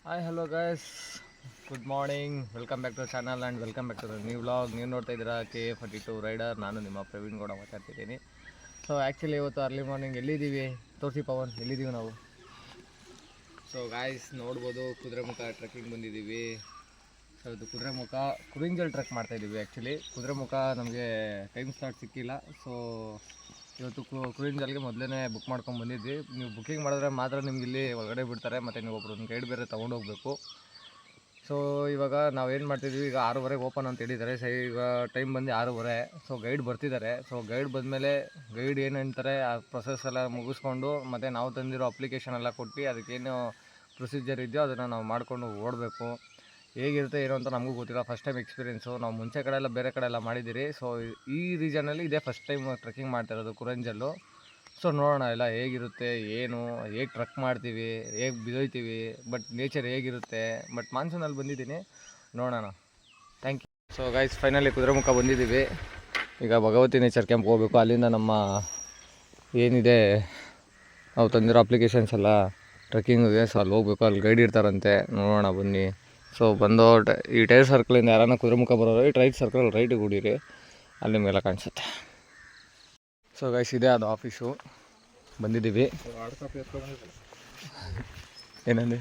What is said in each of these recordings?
Hi hello guys, good morning. Welcome back to channel and welcome back to the new vlog. ನೀವು ನೋಡ್ತಾ ಇದ್ದೀರಾ KA42 rider. ನಾನು ನಿಮ್ಮ ಪ್ರವೀಣ್ ಗೌಡ ಮಾತಾಡ್ತಿದ್ದೀನಿ. ಸೊ ಆ್ಯಕ್ಚುಲಿ ಇವತ್ತು ಅರ್ಲಿ ಮಾರ್ನಿಂಗ್ ಎಲ್ಲಿದ್ದೀವಿ ತೋರಿಸಿ ಪವನ್, ಎಲ್ಲಿದ್ದೀವಿ ನಾವು? ಸೊ ಗಾಯ್ಸ್ ನೋಡ್ಬೋದು, ಕುದುರೆಮುಖ ಟ್ರೆಕ್ಕಿಂಗ್ ಬಂದಿದ್ದೀವಿ. ಸೊ ಇದು ಕುದುರೆಮುಖ ಕುರಿಂಜಲ್ ಟ್ರೆಕ್ ಮಾಡ್ತಾಯಿದ್ದೀವಿ. ಆ್ಯಕ್ಚುಲಿ ಕುದುರೆಮುಖ ನಮಗೆ ಟೈಮ್ ಸ್ಲಾಟ್ ಸಿಕ್ಕಿಲ್ಲ. ಸೊ ಇವತ್ತು ಕುರಿಂಜಲ್ಗೆ ಮೊದಲೇ ಬುಕ್ ಮಾಡ್ಕೊಂಡು ಬಂದಿದ್ವಿ. ನೀವು ಬುಕ್ಕಿಂಗ್ ಮಾಡಿದ್ರೆ ಮಾತ್ರ ನಿಮ್ಗೆ ಇಲ್ಲಿ ಒಳಗಡೆ ಬಿಡ್ತಾರೆ, ಮತ್ತು ನೀವು ಒಬ್ಬರನ್ನ ಗೈಡ್ ಬೇರೆ ತೊಗೊಂಡೋಗ್ಬೇಕು. ಸೊ ಇವಾಗ ನಾವೇನು ಮಾಡ್ತಿದ್ವಿ, ಈಗ 6:30 ಓಪನ್ ಅಂತ ಹೇಳಿದ್ದಾರೆ. ಸೊ ಈಗ ಟೈಮ್ ಬಂದು 6:30. ಸೊ ಗೈಡ್ ಬರ್ತಿದ್ದಾರೆ. ಸೊ ಗೈಡ್ ಬಂದಮೇಲೆ ಗೈಡ್ ಏನು ಹೇಳ್ತಾರೆ ಆ ಪ್ರೊಸೆಸ್ ಎಲ್ಲ ಮುಗಿಸ್ಕೊಂಡು, ಮತ್ತು ನಾವು ತಂದಿರೋ ಅಪ್ಲಿಕೇಶನ್ ಎಲ್ಲ ಕೊಟ್ಟು ಅದಕ್ಕೇನು ಪ್ರೊಸೀಜರ್ ಇದೆಯೋ ಅದನ್ನು ನಾವು ಮಾಡಿಕೊಂಡು ಓಡಬೇಕು. ಹೇಗಿರುತ್ತೆ ಏನೋ ಅಂತ ನಮಗೂ ಗೊತ್ತಿಲ್ಲ, ಫಸ್ಟ್ ಟೈಮ್ ಎಕ್ಸ್ಪೀರಿಯೆನ್ಸು. ನಾವು ಮುಂಚೆ ಕಡೆ ಎಲ್ಲ ಬೇರೆ ಕಡೆ ಎಲ್ಲ ಮಾಡಿದ್ದೀರಿ. ಸೊ ಈ ರೀಜನಲ್ಲಿ ಇದೇ ಫಸ್ಟ್ ಟೈಮ್ ಟ್ರೆಕ್ಕಿಂಗ್ ಮಾಡ್ತಾಯಿರೋದು ಕುರಂಜಲ್ಲು. ಸೊ ನೋಡೋಣ ಎಲ್ಲ ಹೇಗಿರುತ್ತೆ, ಏನು, ಹೇಗೆ ಟ್ರೆಕ್ ಮಾಡ್ತೀವಿ, ಹೇಗೆ ಬಿದ್ದೋಯ್ತೀವಿ, ಬಟ್ ನೇಚರ್ ಹೇಗಿರುತ್ತೆ. ಬಟ್ ಮಾನ್ಸೂನಲ್ಲಿ ಬಂದಿದ್ದೀನಿ, ನೋಡೋಣ. Thank you. So guys finally Kudremukh ಬಂದಿದ್ದೀವಿ. ಈಗ ಭಗವತಿ ನೇಚರ್ ಕ್ಯಾಂಪ್ ಹೋಗಬೇಕು. ಅಲ್ಲಿಂದ ನಮ್ಮ ಏನಿದೆ ನಾವು ತಂದಿರೋ ಅಪ್ಲಿಕೇಶನ್ಸ್ ಎಲ್ಲ ಟ್ರೆಕ್ಕಿಂಗಿಗೆ. ಸೊ ಅಲ್ಲಿ ಹೋಗ್ಬೇಕು, ಅಲ್ಲಿ ಗೈಡ್ ಇರ್ತಾರಂತೆ. ನೋಡೋಣ ಬನ್ನಿ. ಸೊ ಬಂದು ಈ ಟೈರ್ ಸರ್ಕಲಿಂದ ಯಾರನ್ನ ಕುದುರೆಮುಖ ಬರೋರು ಈ ರೈಟ್ ಸರ್ಕಲ್ ರೈಟಿಗೆ ಹೊಡೀರಿ, ಅಲ್ಲಿ ನಿಮಗೆಲ್ಲ ಕಾಣಿಸುತ್ತೆ. ಸೊ ಗೈಸ್ ಇದೆ ಅದು ಆಫೀಸು, ಬಂದಿದ್ದೀವಿ. ಏನಂದರೆ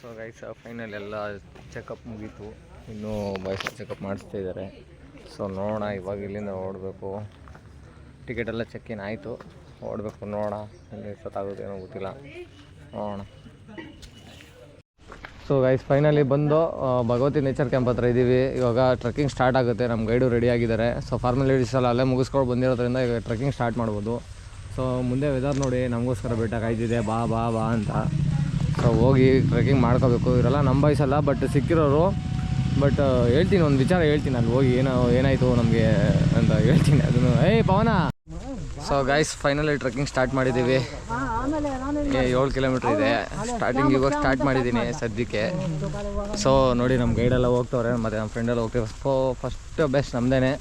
ಸೊ ಗೈಸ್ ಫೈನಲ್ ಎಲ್ಲ ಚೆಕಪ್ ಮುಗೀತು, ಇನ್ನೂ ಬಾಯ್ಸ್ ಚೆಕಪ್ ಮಾಡಿಸ್ತಾ ಇದ್ದಾರೆ. ಸೊ ನೋಡೋಣ, ಇವಾಗ ಇಲ್ಲಿಂದ ಓಡಬೇಕು. ಟಿಕೆಟ್ ಎಲ್ಲ ಚೆಕ್ ಇನ್ ಆಯಿತು, ಓಡಬೇಕು. ನೋಡೋಣ ಇಲ್ಲಿ ಎಷ್ಟೊತ್ತಾಗುತ್ತೆ ಏನೋ ಗೊತ್ತಿಲ್ಲ, ನೋಡೋಣ. ಸೊ ಗೈಸ್ ಫೈನಲಿ ಬಂದು ಭಗವತಿ ನೇಚರ್ ಕ್ಯಾಂಪ್ ಹತ್ರ ಇದ್ದೀವಿ. ಇವಾಗ ಟ್ರೆಕ್ಕಿಂಗ್ ಸ್ಟಾರ್ಟ್ ಆಗುತ್ತೆ. ನಮ್ಮ ಗೈಡು ರೆಡಿ ಆಗಿದ್ದಾರೆ. ಸೊ ಫಾರ್ಮಾಲಿಟೀಸ್ ಎಲ್ಲ ಅಲ್ಲೇ ಮುಗಿಸ್ಕೊಂಡು ಬಂದಿರೋದ್ರಿಂದ ಈಗ ಟ್ರೆಕ್ಕಿಂಗ್ ಸ್ಟಾರ್ಟ್ ಮಾಡ್ಬೋದು. ಸೊ ಮುಂದೆ ವೆದರ್ ನೋಡಿ ನಮಗೋಸ್ಕರ ಬೆಟ್ಟ ಕಾಯ್ತಿದೆ, ಬಾ ಬಾ ಬಾ ಅಂತ. ಸೊ ಹೋಗಿ ಟ್ರೆಕ್ಕಿಂಗ್ ಮಾಡ್ಕೋಬೇಕು. ಇವರೆಲ್ಲ ನಮ್ಮ ಬಾಯ್ಸಲ್ಲ, ಬಟ್ ಸಿಕ್ಕಿರೋರು. ಬಟ್ ಹೇಳ್ತೀನಿ, ಒಂದು ವಿಚಾರ ಹೇಳ್ತೀನಿ, ಅಲ್ಲಿ ಹೋಗಿ ಏನಾಯಿತು ನಮಗೆ ಅಂತ ಹೇಳ್ತೀನಿ. ಅದನ್ನು ಪವನ. So guys finally trekking start ಮಾಡಿದ್ದೀವಿ. 7 ಕಿಲೋಮೀಟ್ರ್ ಇದೆ. ಸ್ಟಾರ್ಟಿಂಗ್ ಇವಾಗ ಸ್ಟಾರ್ಟ್ ಮಾಡಿದ್ದೀನಿ ಸದ್ಯಕ್ಕೆ. ಸೊ ನೋಡಿ ನಮ್ಮ ಗೈಡೆಲ್ಲ ಹೋಗ್ತವ್ರೆ, ಮತ್ತು ನಮ್ಮ ಫ್ರೆಂಡೆಲ್ಲ ಹೋಗ್ತೇವೆ. ಸೊ ಫಸ್ಟ್ ಬೆಸ್ಟ್ ನಮ್ಮದೇ.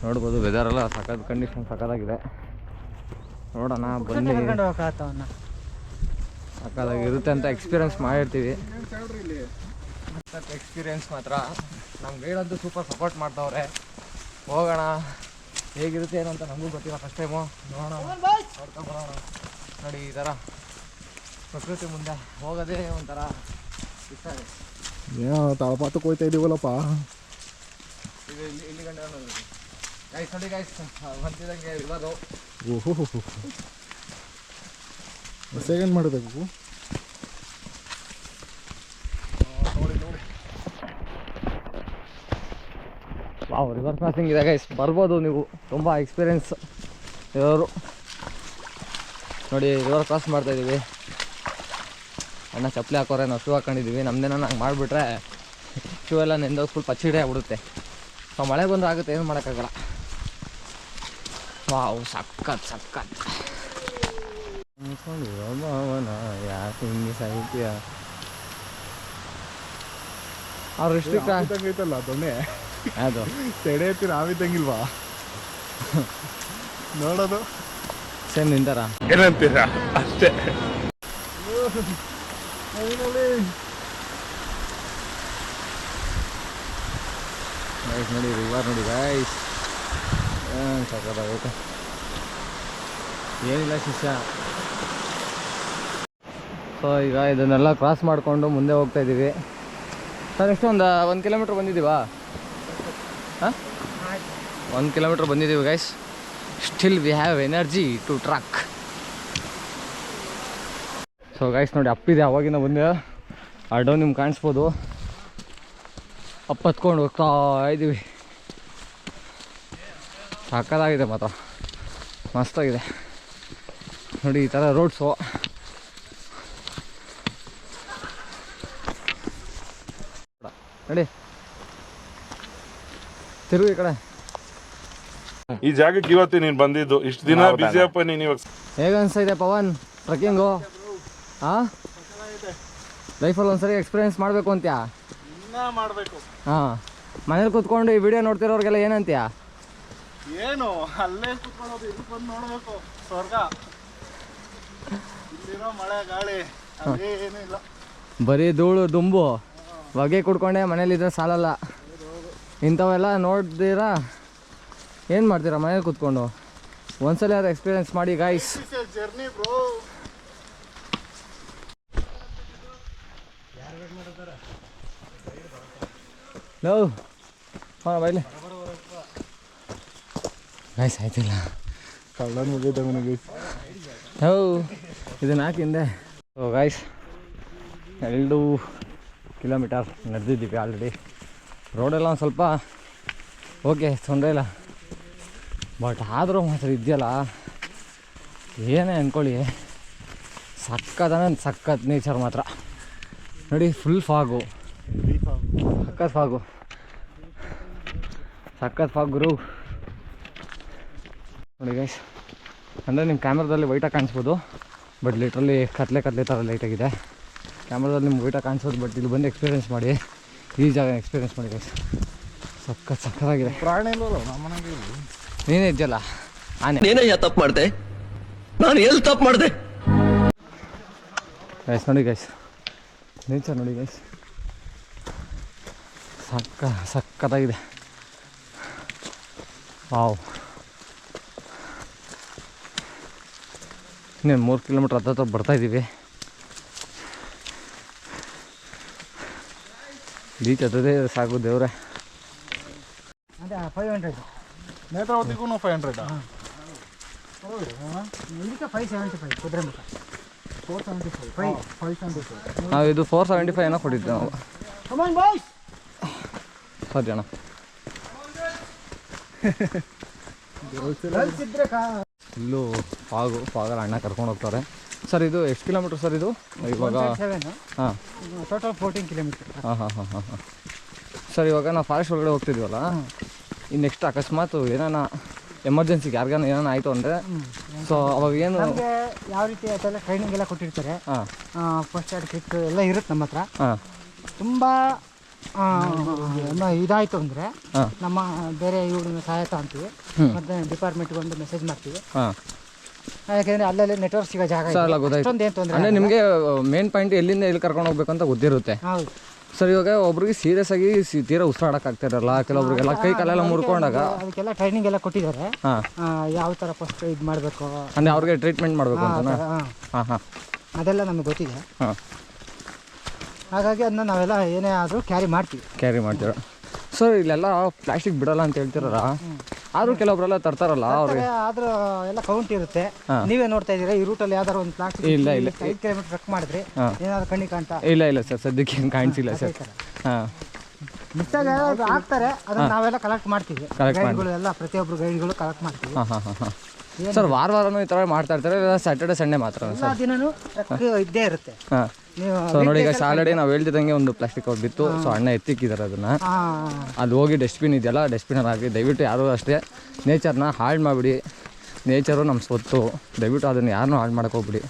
ನೋಡ್ಬೋದು ವೆದರೆಲ್ಲ ಸಖತ್ ಕಂಡೀಷನ್ ಸಖತ್ತಾಗಿದೆ. ನೋಡೋಣ ಬನ್ನಿ, ಸಖತ್ತಾಗಿರುತ್ತೆ ಅಂತ ಎಕ್ಸ್ಪೀರಿಯೆನ್ಸ್ ಮಾಡಿರ್ತೀವಿ. ಎಕ್ಸ್ಪೀರಿಯೆನ್ಸ್ ಮಾತ್ರ ನಮ್ಮ ಗೈಡಂತೂ ಸೂಪರ್ ಸಪೋರ್ಟ್ ಮಾಡ್ತಾವ್ರೆ. ಹೋಗೋಣ, ಹೇಗಿರುತ್ತೆ ಏನು ಅಂತ ನಮಗೂ ಗೊತ್ತಿಲ್ಲ, ಫಸ್ಟ್ ಟೈಮು. ನೋಡೋಣ, ನೋಡ್ಕೊಂಬರೋಣ. ನೋಡಿ ಈ ಥರ ಪ್ರಕೃತಿ ಮುಂದೆ ಹೋಗೋದೇ ಒಂಥರ ಇಷ್ಟ ಇದೆ. ಏನೋ ತಳಪಾತಕ್ಕೆ ಹೋಗ್ತಾ ಇದ್ದೀವಲ್ಲಪ್ಪ. ಇದು ಇಲ್ಲಿ ಗಂಟೆ ಗೈಸ್ ನೋಡಿ ಗೈಸ್ ಬಂತಿದ್ದಂಗೆ ಇರೋದು. ಓಹೋ ಸೆಕೆಂಡ್ ಮಾಡಬೇಕು. ನೋಡಿ ವಾವ್, ರಿವರ್ ಕ್ರಾಸಿಂಗ್ ಇದೆ ಗೈಸ್, ಬರ್ಬೋದು ನೀವು. ತುಂಬ ಎಕ್ಸ್ಪೀರಿಯೆನ್ಸ್ ಇರೋರು. ನೋಡಿ ರಿವರ್ ಕ್ರಾಸ್ ಮಾಡ್ತಾಯಿದ್ದೀವಿ. ಅಣ್ಣ ಚಪ್ಪಲಿ ಹಾಕೋರೆ, ನಾವು ಶೂ ಹಾಕೊಂಡಿದ್ದೀವಿ. ನಮ್ಮದೇನ ಹಂಗೆ ಮಾಡಿಬಿಟ್ರೆ ಶೂ ಎಲ್ಲ ನೆಂದೋಗಿ ಫುಲ್ ಪಚ್ಚಿಡೆ ಆಗ್ಬಿಡುತ್ತೆ. ಸೊ ಮಳೆ ಬಂದರೆ ಆಗುತ್ತೆ, ಏನು ಮಾಡೋಕ್ಕಾಗಲ್ಲ. ವಾವ್, ಸಕ್ಕತ್ ಭಾವನ ಯಾಕೆ ಹಿಂಗೆ ಸಾಹಿತ್ಯ ಅವ್ರು ರಿಸ್ಟ್ರಿಕ್ಟ್ ಐತಲ್ಲ ದೊಣ್ಣೆ, ಅದು ಸೆಡೆ ಎತ್ತಿ ನಾವಿದ್ದಂಗಿಲ್ವಾ ನೋಡೋದು. ಸೇಮ್ ನಿಂತಾರ ಏನಂತೀರಾ ಅಷ್ಟೇ. ಗೈಸ್ ನೋಡಿ ರಿವರ್ ನೋಡಿ ಗೈಸ್, ಸಕ್ಕತ್ತಾಗೈತೆ. ಏನಿಲ್ಲ ಶಿಷ್ಯ. ಸೊ ಈಗ ಇದನ್ನೆಲ್ಲ ಕ್ರಾಸ್ ಮಾಡಿಕೊಂಡು ಮುಂದೆ ಹೋಗ್ತಾ ಇದ್ದೀವಿ. ಸರ್ ಎಷ್ಟು ಒಂದು 1 ಕಿಲೋಮೀಟ್ರ್ ಬಂದಿದ್ದೀವಾ? ಹಾಂ, 1 ಕಿಲೋಮೀಟ್ರ್ ಬಂದಿದ್ದೀವಿ guys. Still we have energy to trek. So guys ನೋಡಿ ಅಪ್ಪಿದೆ, ಅವಾಗಿಂದ ಬಂದೆ. ಅಡ್ಡೋ ನಿಮ್ಗೆ ಕಾಣಿಸ್ಬೋದು. ಅಪ್ಪ ಹತ್ಕೊಂಡು ಹೋಗ್ತಾ ಇದ್ದೀವಿ. ಸಕ್ಕತ್ತಾಗಿದೆ ಮಾತ್ರ, ಮಸ್ತಾಗಿದೆ ನೋಡಿ ಈ ಥರ ರೋಡ್ಸು. ನೋಡಿ ತಿರುಗಿ ಈ ಕಡೆ. ಈ ಜಾಗಕ್ಕೆ ಇವತ್ತು ನೀನು ಬಂದಿದ್ದು, ಇಷ್ಟು ದಿನ ಬಿಜಿ ಅಪ್ಪ ನೀನು. ಇವಾಗ ಹೇಗೆ ಅನಿಸ್ತಾ ಪವನ್ ಟ್ರೆಕ್ಕಿಂಗು? ಹಾಂ, ಲೈಫಲ್ಲಿ ಒಂದ್ಸರಿ ಎಕ್ಸ್ಪೀರಿಯೆನ್ಸ್ ಮಾಡಬೇಕು ಅಂತ್ಯಾ? ಮಾಡಬೇಕು. ಹಾಂ, ಮನೇಲಿ ಕೂತ್ಕೊಂಡು ಈ ವಿಡಿಯೋ ನೋಡ್ತಿರೋರಿಗೆಲ್ಲ ಏನಂತೀಯ? ಏನು ಅಲ್ಲೇ ಕೂತ್ಕೊಳ್ಳೋದು, ಇಲ್ಲಿ ಬಂದು ನೋಡಬೇಕು ಸ್ವರ್ಗ. ಇಲ್ಲಿರೋ ಮಳೆ ಗಾಳಿ ಅದೇನೂ ಇಲ್ಲ. ಬರೀ ಧೂಳು ದುಂಬು ಹೊಗೆ ಕುಡ್ಕೊಂಡೆ ಮನೇಲಿದ್ರೆ ಸಾಲಲ್ಲ. ಇಂಥವೆಲ್ಲ ನೋಡ್ತೀರಾ ಏನು ಮಾಡ್ತೀರಾ ಮನೇಲಿ ಕೂತ್ಕೊಂಡು? ಒಂದ್ಸಲ ಯಾರು ಎಕ್ಸ್ಪೀರಿಯನ್ಸ್ ಮಾಡಿ ಗಾಯ್ಸ್. Journey bro. ಲವ್ ಹಾಂ ಬೈಲಿ ಗಾಯ್ಸ್ ಆಯ್ತಿಲ್ಲ. ಕಳ್ಳನ ಮುಗಿದ ನನಗೆ. ಹೌ ಇದನ್ನ ಹಾಕಿಂದೆ. ಓ ಗಾಯ್ಸ್ 2 ಕಿಲೋಮೀಟರ್ ನಡೆದಿದ್ದೀವಿ ಆಲ್ರೆಡಿ. ರೋಡೆಲ್ಲ ಒಂದು ಸ್ವಲ್ಪ ಓಕೆ ತೊಂದರೆ ಇಲ್ಲ, ಬಟ್ ಆದರೂ ಮಾತ್ರ ಇದೆಯಲ್ಲ ಏನೇ ಅಂದ್ಕೊಳ್ಳಿ ಸಕ್ಕತ್ ನೇಚರ್ ಮಾತ್ರ ನೋಡಿ. ಫುಲ್ ಫಾಗು, ಸಕ್ಕತ್ ಫಾಗ್ ಗುರು ನೋಡಿ ಗೈಸ್. ಅಂದರೆ ನಿಮ್ಮ ಕ್ಯಾಮ್ರಾದಲ್ಲಿ ವೈಟಾಗಿ ಕಾಣಿಸ್ಬೋದು, ಬಟ್ ಲಿಟ್ರಲ್ಲಿ ಕತ್ಲೆ ಥರ ಲೈಟಾಗಿದೆ. ಕ್ಯಾಮ್ರಾದಲ್ಲಿ ನಿಮ್ಗೆ ವೈಟಾಗಿ ಕಾಣಿಸ್ಬೋದು, ಬಟ್ ಇಲ್ಲಿ ಬಂದು ಎಕ್ಸ್ಪೀರಿಯೆನ್ಸ್ ಮಾಡಿ, ಈ ಜಾಗ ಎಕ್ಸ್ಪೀರಿಯೆನ್ಸ್ ಮಾಡಿ ಗೈಸ್. ಸಕ್ಕತ್ತಾಗಿದೆ. ಪ್ರಾಣಿ ಇಲ್ಲಲ್ಲ ನಮ್ಮ ಮನೆಗೆ. ನೀನೇ ಇದ್ಯಲ್ಲ ಆನೆ. ನೀನೇ ತಪ್ಪು ಮಾಡಿದೆ, ನಾನು ಎಲ್ಲಿ ತಪ್ಪು ಮಾಡಿದೆ? ಗೈಸ್ ನೋಡಿ ಗೈಸ್, ನೇಚರ್ ನೋಡಿ ಗೈಸ್, ಸಕ್ಕತ್ತಾಗಿದೆ. ವಾವ್. ಇನ್ನೇನು 3 ಕಿಲೋಮೀಟ್ರ್ ಹತ್ರ ಬರ್ತಾಯಿದ್ದೀವಿ. ಬೀಚ್ ಹತ್ತದೇ ಸಾಕು ದೇವ್ರೆ. ಅದೇ 500 ನೇತ್ರಾವತಿಗೂ 500. ಇದಕ್ಕೆ 575 ಕುದುರೆಮುಖ 475 575. ನಾವು ಇದು 475 ಏನೋ ಕೊಟ್ಟಿದ್ದೆ ನಾವು. ಕಮಾನ್ ಬಾಯ್ಸ್. ಸರಿ ಅಣ್ಣ. ಇಲ್ಲೂ ಫಾಗಲ್ಲಿ ಅಣ್ಣ ಕರ್ಕೊಂಡು ಹೋಗ್ತಾರೆ. ಸರ್ ಇದು ಎಷ್ಟು ಕಿಲೋಮೀಟ್ರ್ ಸರ್ ಇದು ಇವಾಗ? ಹಾಂ ಟೋಟಲ್ 14 ಕಿಲೋಮೀಟರ್. ಹಾಂ. ಸರ್ ಇವಾಗ ನಾವು ಫಾರೆಸ್ಟ್ ಒಳಗಡೆ ಹೋಗ್ತಿದ್ವಲ್ಲ, ಈ ನೆಕ್ಸ್ಟ್ ಅಕಸ್ಮಾತ್ ಏನಾನ ಎಮರ್ಜೆನ್ಸಿಗೆ ಯಾರಿಗಾನ ಏನಾನ ಆಯಿತು ಅಂದರೆ ಸೊ ಅವಾಗ ಏನು ನಮಗೆ ಯಾವ ರೀತಿ ಅದೆಲ್ಲ ಟ್ರೈನಿಂಗ್ ಎಲ್ಲ ಕೊಟ್ಟಿರ್ತಾರೆ. ಫಸ್ಟ್ ಏಡ್ ಕಿಟ್ ಎಲ್ಲ ಇರುತ್ತೆ ನಮ್ಮ ಹತ್ರ. ತುಂಬ ಇದಾಯಿತು ಅಂದರೆ ನಮ್ಮ ಬೇರೆ ಇವ್ರನ್ನ ಸಹಾಯಕ ಅಂತೀವಿ, ಮತ್ತು ಡಿಪಾರ್ಟ್ಮೆಂಟ್ಗೆ ಒಂದು ಮೆಸೇಜ್ ಮಾಡ್ತೀವಿ. ಯಾಕೆಂದರೆ ಅಲ್ಲಲ್ಲಿ ನೆಟ್ವರ್ಕ್ ಸಿಗೋ ಜಾಗ ಅಷ್ಟೊಂದು ಏನು ತೊಂದರೆ. ಅಂದರೆ ನಿಮಗೆ ಮೇನ್ ಪಾಯಿಂಟ್ ಎಲ್ಲಿಂದ ಎಲ್ಲಿ ಕರ್ಕೊಂಡು ಹೋಗ್ಬೇಕು ಅಂತ ಗೊತ್ತಿರುತ್ತೆ. ಹೌದು ಸರ್ ಇವಾಗ ಒಬ್ರಿಗೆ ಸೀರಿಯಸ್ ಆಗಿ ತೀರಾ ಉಸಿರಾಡೋಕ್ಕಾಗ್ತಿರಲ್ಲ, ಕೆಲವೊಬ್ರಿಗೆಲ್ಲ ಕೈ ಕಾಲೆಲ್ಲ ಮುರ್ಕೊಂಡಾಗ ಅದಕ್ಕೆಲ್ಲ ಟ್ರೈನಿಂಗ್ ಎಲ್ಲ ಕೊಟ್ಟಿದ್ದಾರೆ. ಯಾವ ಥರ ಫಸ್ಟ್ ಇದು ಮಾಡಬೇಕು ಅಂದರೆ ಅವ್ರಿಗೆ ಟ್ರೀಟ್ಮೆಂಟ್ ಮಾಡಬೇಕು ಅಂತ. ಹಾಂ ಅದೆಲ್ಲ ನಮಗೆ ಗೊತ್ತಿದೆ. ಹಾಗಾಗಿ ಅದನ್ನ ನಾವೆಲ್ಲ ಏನೇ ಆದರೂ ಕ್ಯಾರಿ ಮಾಡ್ತೀವಿ. ಸರ್ ಇಲ್ಲೆಲ್ಲ ಪ್ಲಾಸ್ಟಿಕ್ ಬಿಡಲ್ಲ ಅಂತ ಹೇಳ್ತಿರಲ್ಲ, ಆದರೂ ಕೆಲವೊಬ್ರೆಲ್ಲ ತರ್ತಾರಲ್ಲ ಅವ್ರಿಗೆ. ಆದರೂ ಎಲ್ಲ ಕೌಂಟ್ ಇರುತ್ತೆ. ನೀವೇ ನೋಡ್ತಾ ಇದ್ದೀರಾ ಈ ರೂಟಲ್ಲಿ ಯಾವ್ದಾರು ಒಂದು ಪ್ಲಾಸ್ಟಿಕ್ ಇಲ್ಲ 5 ಕಿಲೋಮೀಟರ್ ಟ್ರಕ್ ಮಾಡಿದ್ರೆ ಏನಾದ್ರು ಕಣ್ಣಿ ಕಾಣ್ತಾ? ಇಲ್ಲ ಸರ್ ಸದ್ಯಕ್ಕೆ ಏನು ಕಾಣಿಸಿಲ್ಲ ಸರ್. ಹಾಂ ಮಿಸ್ಟಾಗಿ ಯಾರಾದ್ರು ಆಗ್ತಾರೆ, ಅದನ್ನು ನಾವೆಲ್ಲ ಕಲೆಕ್ಟ್ ಮಾಡ್ತೀವಿ. ಗೈಡ್ಗಳು ಎಲ್ಲ ಪ್ರತಿಯೊಬ್ಬರು ಗೈಡ್ಗಳು ಕಲೆಕ್ಟ್ ಮಾಡ್ತೀವಿ. ಹಾಂ ಸರ್ ವಾರನೂ ಈ ಥರ ಮಾಡ್ತಾ ಇರ್ತಾರೆ, ಇಲ್ಲ ಸ್ಯಾಟರ್ಡೆ ಸಂಡೇ ಮಾತ್ರ ಎಲ್ಲ ದಿನನೂ ಟ್ರಕ್ ಇದ್ದೇ ಇರುತ್ತೆ. ಹಾಂ ಸೊ ನೋಡಿ ಈಗ ಆಲ್ರೆಡಿ ನಾವು ಹೇಳ್ತಿದ್ದಂಗೆ ಒಂದು ಪ್ಲಾಸ್ಟಿಕ್ ಅವ್ರು ಬಿತ್ತು. ಸೊ ಅಣ್ಣ ಎತ್ತಿಕ್ಕಿದ್ದಾರೆ ಅದನ್ನು. ಅದು ಹೋಗಿ ಡಸ್ಟ್ಬಿನ್ ಇದೆಯಲ್ಲ, ಡಸ್ಟ್ಬಿನಲ್ಲಿ ಹಾಕಿ. ದಯವಿಟ್ಟು ಯಾರೂ ಅಷ್ಟೇ ನೇಚರ್ನ ಹಾಳು ಮಾಡಿಬಿಡಿ. ನೇಚರು ನಮ್ಮ ಸ್ವತ್ತು, ದಯವಿಟ್ಟು ಅದನ್ನು ಯಾರನ್ನೂ ಹಾಳು ಮಾಡೋಕೆ ಹೋಗ್ಬಿಡಿ.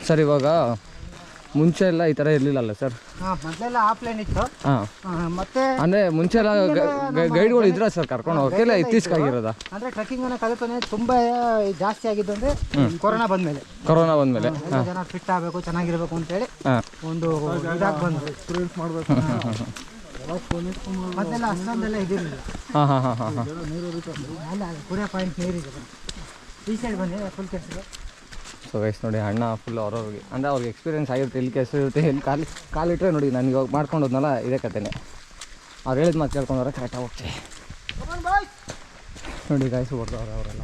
ಸರ್ ಇವಾಗ ಮುಂಚೆ ಎಲ್ಲ ಈ ಥರ ಇರಲಿಲ್ಲಲ್ಲ ಸರ್? ಮೊದಲೆಲ್ಲ ಆಫ್ಲೈನ್ ಇತ್ತು. ಮತ್ತೆ ಅಂದರೆ ಮುಂಚೆ ಎಲ್ಲ ಗೈಡ್ಗಳು ಇದ್ರ ಸರ್ ಕರ್ಕೊಂಡು ಹೋಗೋಕ್ಕೆಲ್ಲ ಇತ್ತೀಚೆಗಾಗಿರೋದ? ಅಂದರೆ ಟ್ರೆಕ್ಕಿಂಗನ್ನು ಕಲಿತನೇ ತುಂಬ ಜಾಸ್ತಿ ಆಗಿದ್ದು ಅಂದರೆ ಕೊರೋನಾ ಬಂದಮೇಲೆ. ಜನ ಫಿಟ್ ಆಗಬೇಕು, ಚೆನ್ನಾಗಿರ್ಬೇಕು ಅಂತೇಳಿ ಒಂದು ಇದಾಗಿ ಬಂದು ಎಕ್ಸ್ಪೀರಿಯನ್ಸ್ ಮಾಡಬೇಕು. ಮೊದಲೆಲ್ಲ ಅಷ್ಟೊಂದೆಲ್ಲ ಇದಿರಲಿಲ್ಲ. ಅಲ್ಲ ಕುಡಿಯೋ ಪಾಯಿಂಟ್ ನೀರಿದೆ. ಈ ಸೈಡ್ ಬನ್ನಿ ಫುಲ್ ಕೆಸರು. ಸೊ ಗೈಸ್ ನೋಡಿ ಅಣ್ಣ ಫುಲ್ ಅವ್ರವ್ರಿಗೆ ಅಂದರೆ ಅವ್ರಿಗೆ ಎಕ್ಸ್ಪೀರಿಯನ್ಸ್ ಆಗಿರುತ್ತೆ. ಎಲ್ಲಿ ಕೆಸರು ಇರುತ್ತೆ, ಎಲ್ಲಿ ಕಾಲಿಟ್ಟರೆ ನೋಡಿ ನಾನು ಇವಾಗ ಮಾಡ್ಕೊಂಡು ಹೋದ್ನಲ್ಲ ಇದೇ ಕತೆನೆ. ಅವ್ರು ಹೇಳಿದ ಮಾತು ಕೇಳ್ಕೊಂಡ್ರೆ ಕರೆಕ್ಟಾಗಿ ಹೋಗ್ತೀವಿ. ನೋಡಿ ಗಾಯ್ಸ್ ಹೊಡ್ದವ್ರೆ ಅವರೆಲ್ಲ.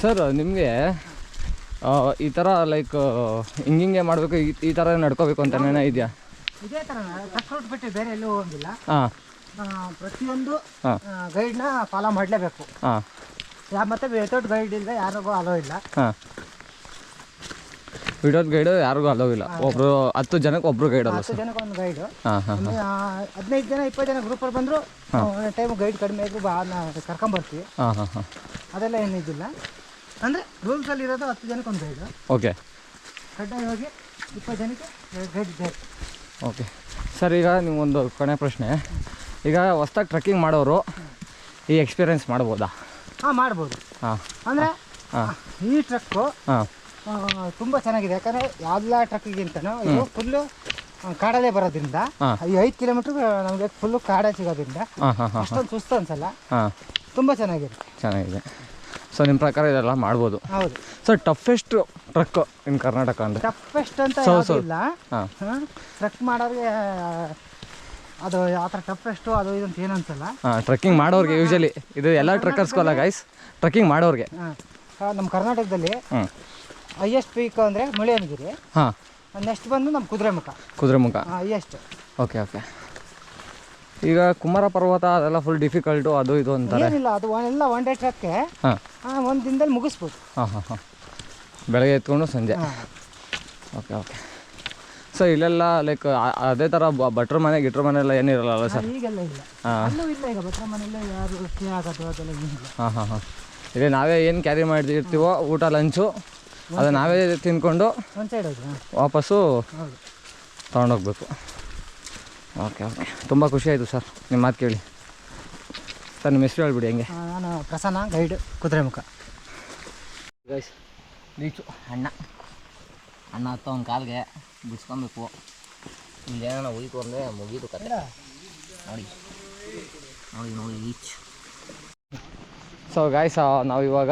ಸರ್ ನಿಮಗೆ ಈ ಥರ ಲೈಕ್ ಹಿಂಗೆ ಮಾಡಬೇಕು, ಈ ಥರ ನಡ್ಕೋಬೇಕು ಅಂತ ಇದೆಯಾ? ಇದೇ ಥರ ಟ್ರಕ್ ರೂಟ್ ಬಿಟ್ಟು ಬೇರೆ ಎಲ್ಲೂ ಹೋಗಿಲ್ಲ. ಪ್ರತಿಯೊಂದು ಗೈಡ್ನ ಫಾಲೋ ಮಾಡಲೇಬೇಕು. ಮತ್ತೆ ವಿತೌಟ್ ಗೈಡ್ ಇಲ್ಲ ಯಾರಿಗೂ ಅಲೋ ಇಲ್ಲ. ವಿತೌಟ್ ಗೈಡ್ ಯಾರಿಗೂ ಅಲೋ ಇಲ್ಲ. ಒಬ್ರು 10 ಜನಕ್ಕೆ ಒಬ್ರು ಗೈಡ್ ಅಲ್ಲ. 10 ಜನಕ್ಕೆ ಒಂದು ಗೈಡು. 15 ಜನ 20 ಜನ ಗ್ರೂಪಲ್ಲಿ ಬಂದರು ಟೈಮು ಗೈಡ್ ಕಡಿಮೆ ಇದ್ರು ಕರ್ಕೊಂಬರ್ತೀವಿ. ಅದೆಲ್ಲ ಏನಿದ್ದಿಲ್ಲ. ಅಂದರೆ ರೂಲ್ಸಲ್ಲಿ ಇರೋದು 10 ಜನಕ್ಕೆ ಒಂದು ಗೈಡು. ಓಕೆ. ಕಡ್ಡಾಯವಾಗಿ 20 ಜನಕ್ಕೆ ಗೈಡ್ ಬೇಕು. ಓಕೆ ಸರ್, ಈಗ ನಿಮಗೊಂದು ಕೊನೆ ಪ್ರಶ್ನೆ. ಈಗ ಹೊಸ್ದಾಗಿ ಟ್ರೆಕ್ಕಿಂಗ್ ಮಾಡೋರು ಈ ಎಕ್ಸ್ಪೀರಿಯೆನ್ಸ್ ಮಾಡ್ಬೋದಾ? ಮಾಡ್ಬೋದು. ಅಂದರೆ ಈ ಟ್ರಕ್ಕು ಹಾಂ ತುಂಬ ಚೆನ್ನಾಗಿದೆ. ಯಾಕಂದರೆ ಎಲ್ಲ ಟ್ರಕ್ಕಿಗಿಂತನೂ ಇದು ಫುಲ್ಲು ಕಾಡಲ್ಲೇ ಬರೋದ್ರಿಂದ ಈ 5 ಕಿಲೋಮೀಟ್ರ್ ನಮಗೆ ಫುಲ್ಲು ಕಾಡೇ ಸಿಗೋದ್ರಿಂದ ಅಷ್ಟೊಂದು ಸುಸ್ತು ಅನ್ಸಲ್ಲ. ತುಂಬ ಚೆನ್ನಾಗಿದೆ. ಸೊ ನಿಮ್ಮ ಪ್ರಕಾರ ಇದೆಲ್ಲ ಮಾಡ್ಬೋದು. ಹೌದು ಸರ್ ಟಫೆಸ್ಟ್ ಟ್ರಕ್ ಇನ್ ಕರ್ನಾಟಕ ಅಂದರೆ ಟಫೆಸ್ಟ್ ಅಂತ ಯಾವುದೂ ಇಲ್ಲ. ಟ್ರಕ್ ಮಾಡೋರಿಗೆ ಅದು ಆ ಥರ ಟಫೆಸ್ಟು ಅದು ಇದು ಅಂತ ಏನು ಅನ್ಸಲ್ಲ. ಟ್ರೆಕ್ಕಿಂಗ್ ಮಾಡೋರಿಗೆ ಯೂಶಲಿ ಇದು ಎಲ್ಲ ಟ್ರಕ್ಕರ್ಸ್ಗಲ್ಲ ಗೈಸ್, ಟ್ರೆಕ್ಕಿಂಗ್ ಮಾಡೋರಿಗೆ. ನಮ್ಮ ಕರ್ನಾಟಕದಲ್ಲಿ ಹೈಯೆಸ್ಟ್ ಪೀಕ್ ಅಂದರೆ ಮುಳ್ಳಯ್ಯನಗಿರಿ. ನೆಕ್ಸ್ಟ್ ಬಂದು ನಮ್ಮ ಕುದುರೆಮುಖ ಹೈಯೆಸ್ಟ್. ಓಕೆ. ಈಗ ಕುಮಾರ ಪರ್ವತ ಅದೆಲ್ಲ ಫುಲ್ ಡಿಫಿಕಲ್ಟು ಅದು ಇದು ಅಂತಾರೆ. ಏನಿಲ್ಲ, ಅದು ಎಲ್ಲ ಒನ್ ಡೇ ಟ್ರಕ್ಕೆ ಒಂದು ದಿನದಲ್ಲಿ ಮುಗಿಸ್ಬೋದು. ಬೆಳಗ್ಗೆ ಎತ್ಕೊಂಡು ಸಂಜೆ. ಓಕೆ. ಸೊ ಇಲ್ಲೆಲ್ಲ ಲೈಕ್ ಅದೇ ಥರ ಭಟ್ರ ಮನೆ ಗಿಟ್ರ ಮನೆ ಎಲ್ಲ ಏನಿರಲ್ಲ ಸರ್? ಈಗೆಲ್ಲ ಇಲ್ಲ, ಅಲ್ಲೂ ಇಲ್ಲ. ಈಗ ಭಟ್ರ ಮನೆಯಲ್ಲೇ ಯಾರು ಸ್ಟೇ ಆಗೋದು ಅದೆಲ್ಲ ಏನಿಲ್ಲ. ಹಾಂ. ಇಲ್ಲಿ ನಾವೇ ಏನು ಕ್ಯಾರಿ ಮಾಡಿರ್ತೀವೋ ಊಟ ಲಂಚು ಅದು ನಾವೇ ತಿಂದ್ಕೊಂಡು ಒಂದು ಸೈಡ್ ಹೋಗಿ ವಾಪಸ್ಸು ತೊಗೊಂಡೋಗ್ಬೇಕು. ಓಕೆ. ತುಂಬ ಖುಷಿ ಆಯಿತು ಸರ್ ನಿಮ್ಮ ಮಾತು ಕೇಳಿ. ಸರ್ ನಿಮ್ಮ ಹೆಸರು ಹೇಳ್ಬಿಡಿ ಹಂಗೆ. ನಾನು Prasanna, guide, Kudremukh. Guys beach ಅಣ್ಣ ಹತ್ತ ಒಂದು ಕಾಲಿಗೆ ಬಿಡ್ಸ್ಕೊಬೇಕು. ಇಲ್ಲೇನೋ ಹೋಯ್ತು ಅಂದರೆ ಮುಗೀತು ಕತೆ. ನೋಡಿ ಬೀಚ್. ಸೊ ಗಾಯ್ಸ್ ನಾವು ಇವಾಗ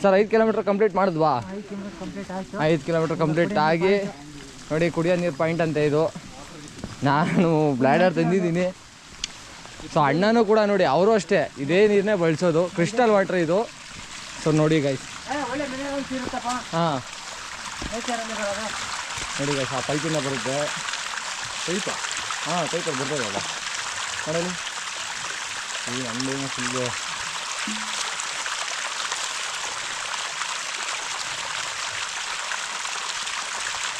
ಸರ್ 5 ಕಿಲೋಮೀಟ್ರ್ ಕಂಪ್ಲೀಟ್ ಮಾಡಿದ್ವಾ? 5 ಕಿಲೋಮೀಟ್ರ್ ಕಂಪ್ಲೀಟ್ ಆಗಿ ನೋಡಿ ಕುಡಿಯೋ ನೀರು ಪಾಯಿಂಟ್ ಅಂತ ಇದು. ನಾನು ಬ್ಲ್ಯಾಡರ್ ತಂದಿದ್ದೀನಿ. ಸೊ ಅಣ್ಣನೂ ಕೂಡ ನೋಡಿ ಅವರು ಅಷ್ಟೇ ಇದೇ ನೀರನ್ನೇ ಬಳಸೋದು, ಕ್ರಿಸ್ಟಲ್ ವಾಟ್ರ್ ಇದು. ಸೊ ನೋಡಿ ಗೈಸ್. ಹಾಂ ನೋಡಿ ಗೈಸ್, ಆ ಪೈಪಿಂದ ಬರುತ್ತೆ. ಪೈಪ ಪೈಪಲ್ಲಿ ಬರ್ತದಲ್ಲ ನೋಡಲಿ. ಈ ನಮ್ಮದೇನು ಫುಲ್ಲು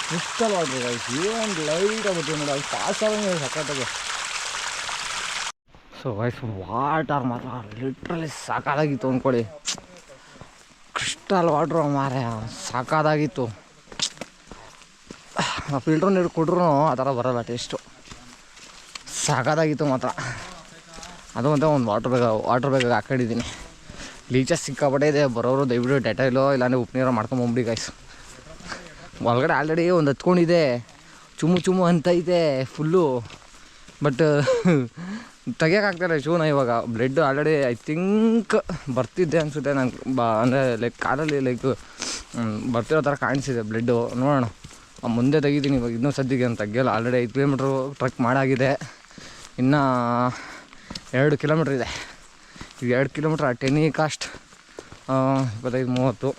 ಕ್ರಿಸ್ಟಲ್ ವಾಟ್ರ್ ಗೈಸ್. ಏನು ಲೈಟ್ ಆಗುತ್ತೆ ನೋಡಿ, ಅದು ಫಾಸ್ಟ್ ಆಗಿ ಸಕ್ಕತ್ತಾಗೆ. ಸೊ ಗೈಸ್ ವಾಟರ್ ಮಾತ್ರ ಲಿಟ್ರಲಿ ಸಾಕಾದಾಗಿತ್ತು ಅಂದ್ಕೊಳ್ಳಿ. ಕ್ರಿಸ್ಟಲ್ ವಾಟ್ರು ಮಾರೆ ಸಾಕಾದಾಗಿತ್ತು. ಫಿಲ್ಟ್ರ್ ನೀರು ಕುಡ್ರೂ ಆ ಥರ ಬರೋಲ್ಲ ಟೇಸ್ಟು. ಸಾಕಾದಾಗಿತ್ತು ಮಾತ್ರ. ಅದು ಅಂತ ಒಂದು ವಾಟ್ರ್ ಬ್ಯಾಗ್ ಹಾಕೊಂಡಿದ್ದೀನಿ. ಲೀಚಸ್ ಸಿಕ್ಕಾಪಟ್ಟೆ ಇದೆ. ಬರೋರು ದಯವಿಟ್ಟು ಡೆಟೈಲೋ ಇಲ್ಲಾಂದರೆ ಉಪ್ಪು ನೀರೋ ಮಾಡ್ಕೊಂಬಂಬಿಡಿ ಗೈಸ್. ಒಳಗಡೆ ಆಲ್ರೆಡಿ ಒಂದು ಹತ್ಕೊಂಡಿದೆ, ಚುಮ್ಮು ಅಂತ ಇದೆ ಫುಲ್ಲು. ಬಟ್ ತೆಗಿಯೋಕ್ಕಾಗ್ತಾಯಿಲ್ಲ ಶೂನ. ಇವಾಗ ಬ್ಲಡ್ ಆಲ್ರೆಡಿ ಐ ಥಿಂಕ್ ಬರ್ತಿದ್ದೆ ಅನಿಸುತ್ತೆ. ನಾನು ಅಂದರೆ ಲೈಕ್ ಕಾಲಲ್ಲಿ ಲೈಕ್ ಬರ್ತಿರೋ ಥರ ಕಾಣಿಸಿದೆ ಬ್ಲಡ್ಡು. ನೋಡೋಣ ಮುಂದೆ ತೆಗಿತೀನಿ. ಇವಾಗ ಇನ್ನೂ ಸದ್ಯಕ್ಕೆ ಅಂತ ತೆಗಿಯಲ್ಲ. ಆಲ್ರೆಡಿ 5 ಕಿಲೋಮೀಟ್ರು ಟ್ರಕ್ ಮಾಡಾಗಿದೆ. ಇನ್ನು 2 ಕಿಲೋಮೀಟ್ರ್ ಇದೆ. ಈಗ 2 ಕಿಲೋಮೀಟ್ರ್ ಟೆನಿ ಕಾಸ್ಟ್ 25-30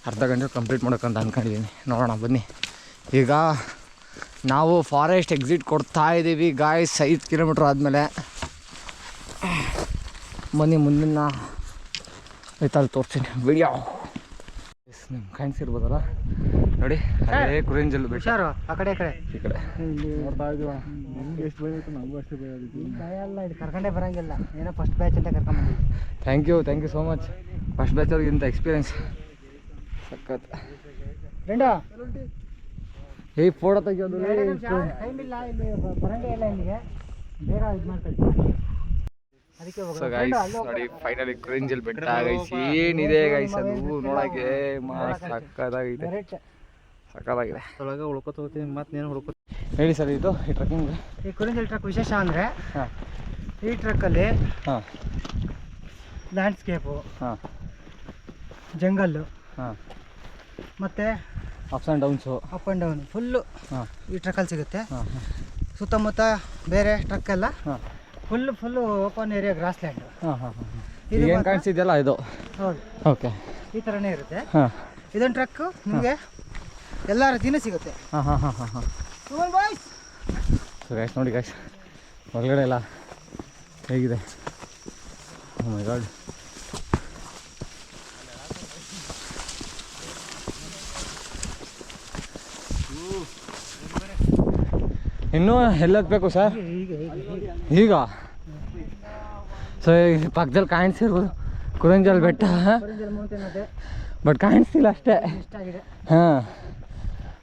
ಅರ್ಧ ಗಂಟೆ ಕಂಪ್ಲೀಟ್ ಮಾಡೋಕ್ಕಂತ ಅಂದ್ಕೊಂಡಿದ್ದೀನಿ. ನೋಡೋಣ ಬನ್ನಿ. ಈಗ ನಾವು ಫಾರೆಸ್ಟ್ ಎಕ್ಸಿಟ್ ಕೊಡ್ತಾ ಇದ್ದೀವಿ ಗಾಯ್ಸ್. 5 ಕಿಲೋಮೀಟ್ರ್ ಆದಮೇಲೆ ಬನ್ನಿ ಮುಂದಿನ ಐತಲ್ಲಿ ತೋರಿಸ್ತೀನಿ ವಿಡಿಯೋ. ನಿಮ್ಗೆ ಕಾಣಿಸಿರ್ಬೋದಲ್ಲ ನೋಡಿ, ಅದೇ ಕುರಿಂಜಲ್ ಬೆಟ್ಟ. ಆ ಕಡೆ ಈ ಕಡೆ ನೋಡ್ತಾ ಇದೀವ. ನಿಮ್ಗೆ ಎಷ್ಟು ಭಯ ಆಯಿತು, ನಮಗೂ ಅಷ್ಟೇ ಭಯ ಆಗಿದೆ. ಭಯ ಅಲ್ಲ, ಇದು ಕರ್ಕೊಂಡೇ ಬರೋಂಗಿಲ್ಲ. ಏನೋ ಫಸ್ಟ್ ಬ್ಯಾಚ್ ಅಂತ ಕರ್ಕೊಂಡ್ಬಂದಿದ್ವಿ. Thank you so much. First batch ಅವ್ರಿಗಿಂತ ಎಕ್ಸ್ಪೀರಿಯನ್ಸ್ ಸಖತ್. ಫೋಟೋ ತೆಗಿಯೋದು ಟೈಮ್ ಇಲ್ಲ, ಇಲ್ಲಿ ಬರಂಗೇ ಇಲ್ಲ. ಇಲ್ಲಿಗೆ ಬೇಗ ಇದು ಮಾಡ್ಕೊಳ್ತೀವಿ. ಅದಕ್ಕೆ ನೋಡಿ ಫೈನಲಿ ಕುರಿಂಜಲ್ ಬೆಟ್ಟ ಗೈಸ್. ಏನಿದೆ ಗೈಸ್ ಅದು ನೋಡೋಕ್ಕೆ ಸಕ್ಕತ್ತಾಗಿದೆ. ಒಳಗೆ ಉಳ್ಕೊತೀವಿ. ಮತ್ತೇನು ಹುಡ್ಕೋ ಹೇಳಿ ಸರ್ ಇದು ಈ ಟ್ರಕ್ಕಿಂಗ್. ಈ ಕುರಿಂಜಲ್ ಟ್ರಕ್ ವಿಶೇಷ ಅಂದರೆ ಈ ಟ್ರಕ್ಕಲ್ಲಿ ಲ್ಯಾಂಡ್ಸ್ಕೇಪು, ಜಂಗಲ್ಲು, ಮತ್ತು ಅಪ್ಸ್ ಆ್ಯಂಡ್ ಡೌನ್ ಫುಲ್ಲು ಈ ಟ್ರಕ್ಕಲ್ಲಿ ಸಿಗುತ್ತೆ. ಸುತ್ತಮುತ್ತ ಬೇರೆ ಟ್ರಕ್ಕೆಲ್ಲ full open area grassland. ಇದು ಏನು ಕಾಣಿಸಿದೆಯಲ್ಲ ಇದು. ಹೌದು, ಓಕೆ. ಈ ಥರನೇ ಇರುತ್ತೆ. ಇದೊಂದು ಟ್ರಕ್ಕು ನಿಮಗೆ ಎಲ್ಲ ರೀತಿಯೂ ಸಿಗುತ್ತೆ. ಸೊ ಗೈಸ್ ನೋಡಿ ಗೈಸ್, ಹೊರಗಡೆ ಎಲ್ಲ ಹೇಗಿದೆ. ಓ ಮೈ ಗಾಡ್. ಇನ್ನೂ ಎಲ್ಲತ್ಬೇಕು ಸರ್ ಈಗ? ಸೊ ಪಕ್ಕದಲ್ಲಿ ಕಾಣಿಸಿರ್ಬೋದು ಕುರಿಂಜಲ್ ಬೆಟ್ಟ, ಬಟ್ ಕಾಣಿಸ್ತಿಲ್ಲ ಅಷ್ಟೇ. ಹಾಂ,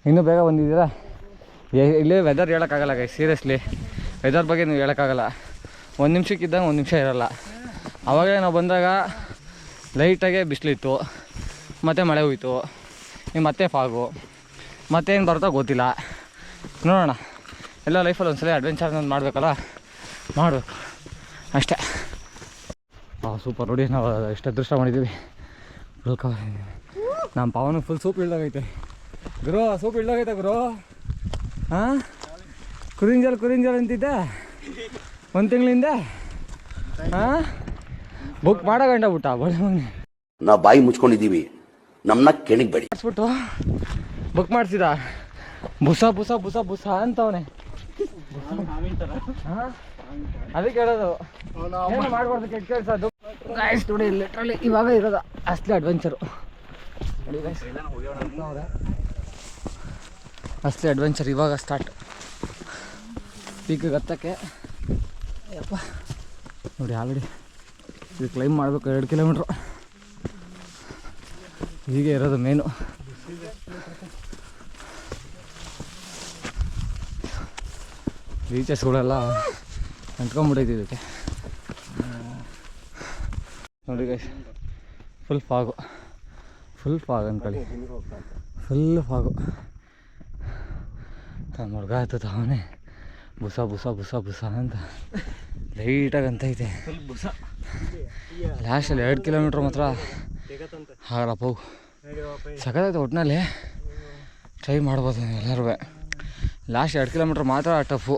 ಇನ್ನೂ ಬೇಗ ಬಂದಿದ್ದೀರಾ. ಇಲ್ಲೇ ವೆದರ್ ಹೇಳೋಕ್ಕಾಗಲ್ಲ ಗೈಸ್, ಸೀರಿಯಸ್ಲಿ ವೆದರ್ ಬಗ್ಗೆ ನೀವು ಹೇಳೋಕ್ಕಾಗಲ್ಲ. 1 ನಿಮಿಷಕ್ಕಿದ್ದಂಗೆ 1 ನಿಮಿಷ ಇರೋಲ್ಲ. ಆವಾಗಲೇ ನಾವು ಬಂದಾಗ ಲೈಟಾಗೆ ಬಿಸಿಲಿತ್ತು, ಮತ್ತು ಮಳೆ ಹೋಯ್ತು, ಈಗ ಮತ್ತೆ ಫಾಗು, ಮತ್ತೇನು ಬರುತ್ತೋ ಗೊತ್ತಿಲ್ಲ. ನೋಡೋಣ, ಎಲ್ಲ ಲೈಫಲ್ಲಿ ಒಂದ್ಸಲ ಅಡ್ವೆಂಚರ್ ಅನ್ನೋದು ಮಾಡಬೇಕಲ್ಲ, ಮಾಡಬೇಕು ಅಷ್ಟೇ. ಸೂಪರ್ ನೋಡಿ, ನಾವು ಎಷ್ಟು ಅದೃಷ್ಟ ಮಾಡಿದ್ದೀವಿ. ನಮ್ಮ ಪಾವನ ಫುಲ್ ಸೂಪ್ ಇಳ್ದಾಗೈತೆ ಗುರು, ಸೂಪ್ ಇಳ್ದಾಗೈತೆ ಗುರು. ಹಾಂ, ಕುರಿಂಜಲ್ ಅಂತಿದ್ದೆ 1 ತಿಂಗಳಿಂದ. ಹಾಂ, ಬುಕ್ ಮಾಡೋ ಗಂಟ ಬಿಟ್ಟ ಬಳಿ ಮಗನೆ. ನಾವು ಬಾಯಿ ಮುಚ್ಕೊಂಡಿದ್ದೀವಿ, ನಮ್ಮನ್ನ ಕೆಣಿಗ್ಬೇಡಿ. ಮಾಡಿಸ್ಬಿಟ್ಟು ಬುಕ್ ಮಾಡಿಸಿದ, ಬುಸ ಬುಸ ಬುಸ ಬುಸ ಅಂತವನೆ. ಹಾಂ, ಅದಕ್ಕೆ ಹೇಳೋದು ಏನು ಮಾಡ್ಬಾರ್ದು, ಕೆಟ್ಟ ಕೆಲಸ ಅದು. ಗಾಯ್ಸ್ ನೋಡಿ, ಲಿಟ್ರಲಿ ಇವಾಗ ಇರೋದು ಅಸಲಿ ಅಡ್ವೆಂಚರು. ಅಸಲಿ ಅಡ್ವೆಂಚರ್ ಇವಾಗ ಸ್ಟಾರ್ಟ್. ಪೀಕಿಗೆ ಹತ್ತಕ್ಕೆ ಯಪ್ಪ ನೋಡಿ, ಆಲ್ರೆಡಿ ಇದು ಕ್ಲೈಮ್ ಮಾಡಬೇಕು 2 ಕಿಲೋಮೀಟ್ರು. ಹೀಗೆ ಇರೋದು ಮೇನು. ಬೀಚಸ್ಗಳೆಲ್ಲ ಅಂಟ್ಕೊಂಡ್ಬಿಟ್ಟೈತಿ ಇದಕ್ಕೆ ನೋಡಿ ಗೈಸ್. ಫುಲ್ ಫಾಗು ಅಂದ್ಕೊಳ್ಳಿ, ಫುಲ್ ಫಾಗು. ತಮ್ಮ ಹುಡುಗ ಆಯ್ತದ ಅವನೇ ಬುಸ ಬುಸ ಬುಸ ಬುಸ ಅಂತ ಲೈಟಾಗಿ ಅಂತೈತೆ. ಲಾಸ್ಟಲ್ಲಿ 2 ಕಿಲೋಮೀಟ್ರ್ ಮಾತ್ರ ಆಗಲ್ಲಪ್ಪ, ಸಖತ್ತೈತೆ. ಒಟ್ಟಿನಲ್ಲಿ ಟ್ರೈ ಮಾಡ್ಬೋದು ಎಲ್ಲರೂ. ಲಾಸ್ಟ್ 2 ಕಿಲೋಮೀಟ್ರ್ ಮಾತ್ರ ಟಫು,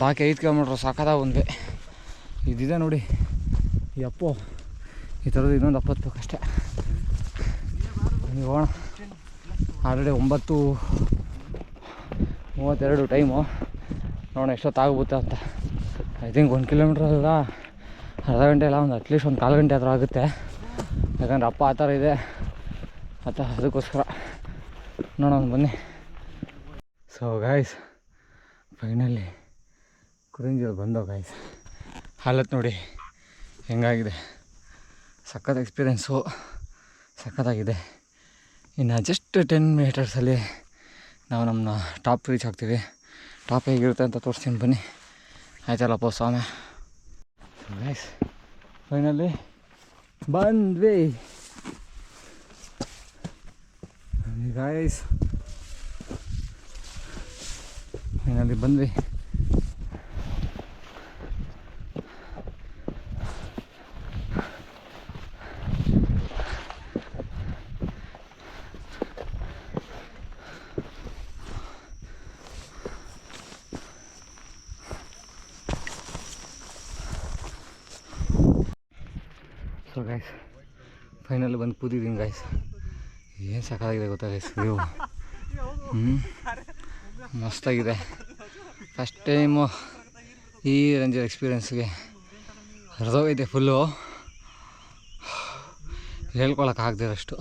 ಬಾಕಿ 5 ಕಿಲೋಮೀಟ್ರ್ ಸಾಕಾದ ಒಂದೇ ಇದಿದೆ ನೋಡಿ. ಯಪ್ಪೋ, ಈ ಥರದ್ದು ಇನ್ನೊಂದು 70 ಬೇಕಷ್ಟೇ. ಹೋಗೋಣ. Already 9:32 time. ನೋಡೋಣ ಎಷ್ಟೊತ್ತಾಗುತ್ತೆ ಅಂತ. ಐ ಥಿಂಕ್ 1 ಕಿಲೋಮೀಟ್ರ್ ಅಲ್ಲ, ಅರ್ಧ ಗಂಟೆ ಇಲ್ಲ, ಒಂದು ಅಟ್ಲೀಸ್ಟ್ 1/4 ಗಂಟೆ ಹತ್ರ ಆಗುತ್ತೆ. ಯಾಕಂದ್ರೆ ಅಪ್ಪ ಆ ಥರ ಇದೆ ಅದಕ್ಕೋಸ್ಕರ ನೋಡೋಣ ಬನ್ನಿ. ಸೊ ಗಾಯ್ಸ್, ಫೈನಲಿ ಕುರಿಂಜಲ್ ಬಂದೋ ಗಾಯ್ಸ್. ಹಾಲತ್ ನೋಡಿ ಹೆಂಗಾಗಿದೆ, ಸಖತ್ ಎಕ್ಸ್ಪೀರಿಯೆನ್ಸು, ಸಖತ್ತಾಗಿದೆ. ಇನ್ನು ಜಸ್ಟ್ 10 ಮೀಟರ್ಸಲ್ಲಿ ನಾವು ನಮ್ಮನ್ನ ಟಾಪ್ ರೀಚ್ ಆಗ್ತೀವಿ. ಟಾಪ್ ಹೇಗಿರುತ್ತೆ ಅಂತ ತೋರಿಸ್ತೀನಿ ಬನ್ನಿ, ಆಯ್ತಲ್ಲಪ್ಪ ಸ್ವಾಮಿ. ಗೈಸ್ ಫೈನಲಿ ಬಂದ್ವಿ ಗಾಯ್ಸ್, ಫೈನಲಿ ಬಂದ್ವಿ. ಸೊ ಗೈಸ್ ಫೈನಲ್ ಬಂದು ಕೂತಿದ್ದೀನಿ ಗೈಸ್. ಏನು ಸಾಕಾಗಿದೆ ಗೊತ್ತಾ ಗೈಸ್, ವ್ಯೂ ಮಸ್ತಾಗಿದೆ. ಫಸ್ಟ್ ಟೈಮು ಈ ರೇಂಜರ್ ಎಕ್ಸ್ಪೀರಿಯೆನ್ಸ್ಗೆ ಹರಿದೋಗೈತೆ ಫುಲ್ಲು, ಹೇಳ್ಕೊಳಕ್ಕಾಗದಿರೋಷ್ಟು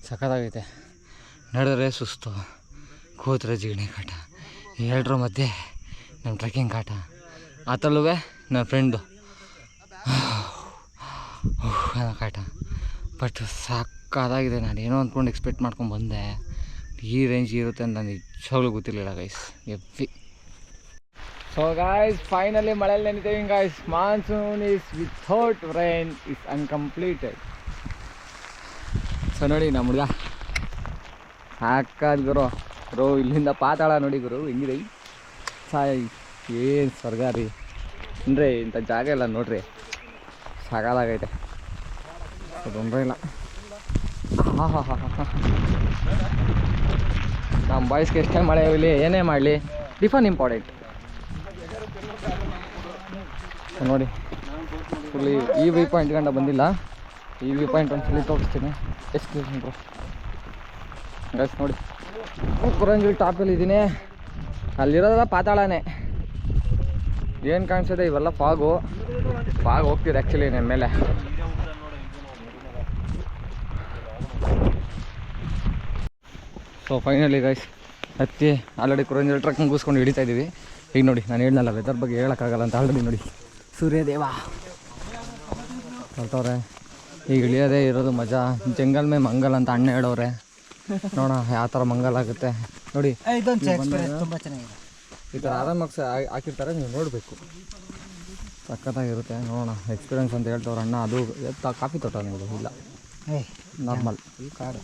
ಸಖತ್ತಾಗೈತೆ. ನಡೆದ್ರೆ ಸುಸ್ತು, ಕೂತ್ರೆ ಜಿಗಣೆ ಕಾಟ, ಎರಡರ ಮಧ್ಯೆ ನಮ್ಮ ಟ್ರೆಕ್ಕಿಂಗ್ ಕಾಟ, ಆತಲ್ಲೂ ನನ್ನ ಫ್ರೆಂಡು ಕಾಟ. ಬಟ್ ಸಾಕಾಗಿದೆ. ನಾನು ಏನೋ ಅಂದ್ಕೊಂಡು ಎಕ್ಸ್ಪೆಕ್ಟ್ ಮಾಡ್ಕೊಂಡು ಬಂದೆ, ಈ ರೇಂಜ್ ಇರುತ್ತೆ ಅಂತ ನನಗೆ ನಿಜವಾಗ್ಲೂ ಗೊತ್ತಿರಲಿಲ್ಲ ಗೈಸ್. ಎವ್ವಿ. ಸೊ ಗಾಯ್ಸ್ ಫೈನಲಿ ಮಳೆಯಲ್ಲಿ ನೆನಿತೀವಿ guys. Monsoon is without rain is uncompleted. So ನೋಡಿ ನಮ್ಮ ಹುಡುಗ ಸಾಕಾದ ಗುರು ಇಲ್ಲಿಂದ ಪಾತಾಳ ನೋಡಿ ಗುರು ಹೆಂಗಿದೆ. ಸಾಯ್ ಏನು ಸ್ವರ್ಗ ರೀ ಅಂದರೆ ಇಂಥ ಜಾಗ ಎಲ್ಲ ನೋಡ್ರಿ, ಸಾಕಾಗೈತೆ. ತೊಂದರೆ ಇಲ್ಲ. ನಮ್ಮ ಬಾಯ್ಸ್ಗೆ ಎಷ್ಟೇ ಮಳೆ ಹೋಗಲಿ ಏನೇ ಮಾಡಲಿ ಟಿಫನ್ ಇಂಪಾರ್ಟೆಂಟ್. ನೋಡಿ ಫುಲ್ಲಿ ಈ ವ್ಯೂ ಪಾಯಿಂಟ್ ಗಂಟ ಬಂದಿಲ್ಲ. ಈ ವ್ಯೂ ಪಾಯಿಂಟ್ ಒಂದ್ಸಲಿ ತೋರಿಸ್ತೀನಿ. ಎಷ್ಟು ಕಿಲೋಮೀಟ್ರು ಗೈಸ್ ನೋಡಿ, ಕುರಂಜಲ್ ಟಾಪಲ್ಲಿ ಇದ್ದೀನಿ. ಅಲ್ಲಿರೋದೆಲ್ಲ ಪಾತಾಳನೇ. ಏನು ಕಾಣಿಸಿದೆ ಇವೆಲ್ಲ ಫಾಗ್ ಹೋಗ್ತಿದೆ ಆ್ಯಕ್ಚುಲಿ ನನ್ನ ಮೇಲೆ. ಸೊ ಫೈನಲಿ ಗೈಸ್ ಹತ್ತಿ ಆಲ್ರೆಡಿ ಕುರಂಜಲ್ ಟ್ರಕ್ ಮುಗಿಸ್ಕೊಂಡು ಹಿಡಿತಾ ಇದ್ದೀವಿ. ಈಗ ನೋಡಿ ನಾನು ಹೇಳ್ದಲ್ಲ ವೆದರ್ ಬಗ್ಗೆ ಹೇಳೋಕ್ಕಾಗಲ್ಲ ಅಂತ. ಆಲ್ರೆಡಿ ನೋಡಿ ಸೂರ್ಯದೇವ ಹೊರಟವ್ರೆ. ಈಗ ಇಳಿಯೋದೇ ಇರೋದು ಮಜಾ. ಜಂಗಲ್ ಮೇ ಮಂಗಲ್ ಅಂತ ಅಣ್ಣ ಹೇಳೋರೆ. ನೋಡೋಣ ಯಾವ ಥರ ಮಂಗಲ್ ಆಗುತ್ತೆ ನೋಡಿ. ಇದೊಂದು ಎಕ್ಸ್ಪೀರಿಯನ್ಸ್ ತುಂಬ ಚೆನ್ನಾಗಿದೆ. ಈ ಥರ ಆರಾಮಾಗಿ ಹಾಕಿರ್ತಾರೆ, ನೀವು ನೋಡಬೇಕು. ಸಖತ್ತಾಗಿರುತ್ತೆ. ನೋಡೋಣ ಎಕ್ಸ್ಪೀರಿಯನ್ಸ್ ಅಂತ ಹೇಳ್ತವ್ರ ಅಣ್ಣ. ಅದು ಕಾಫಿ ತೋಟ ನೀವು ಇಲ್ಲ ನಾರ್ಮಲ್ ಈ ಕಾಡು